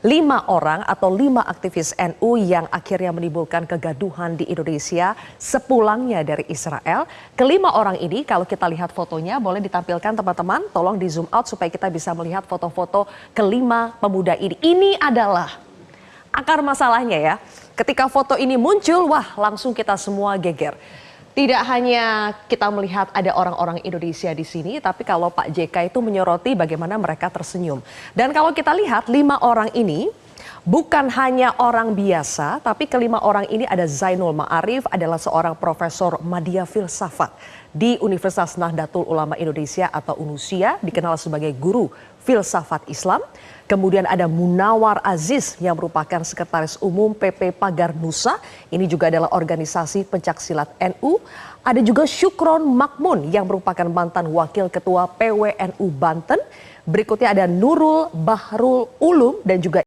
5 orang atau 5 aktivis NU yang akhirnya menimbulkan kegaduhan di Indonesia sepulangnya dari Israel. Kelima orang ini, kalau kita lihat fotonya, boleh ditampilkan teman-teman, tolong di zoom out supaya kita bisa melihat foto-foto kelima pemuda ini. Ini adalah akar masalahnya ya. Ketika foto ini muncul, wah langsung kita semua geger. Tidak hanya kita melihat ada orang-orang Indonesia di sini, tapi kalau Pak JK itu menyoroti bagaimana mereka tersenyum. Dan kalau kita lihat 5 orang ini bukan hanya orang biasa, tapi kelima orang ini ada Zainul Ma'arif, adalah seorang profesor Madya Filsafat di Universitas Nahdlatul Ulama Indonesia atau UNUSIA, dikenal sebagai guru filsafat Islam. Kemudian ada Munawar Aziz yang merupakan sekretaris umum PP Pagar Nusa. Ini juga adalah organisasi pencaksilat NU. Ada juga Syukron Makmun yang merupakan mantan wakil ketua PWNU Banten. Berikutnya ada Nurul Bahrul Ulum dan juga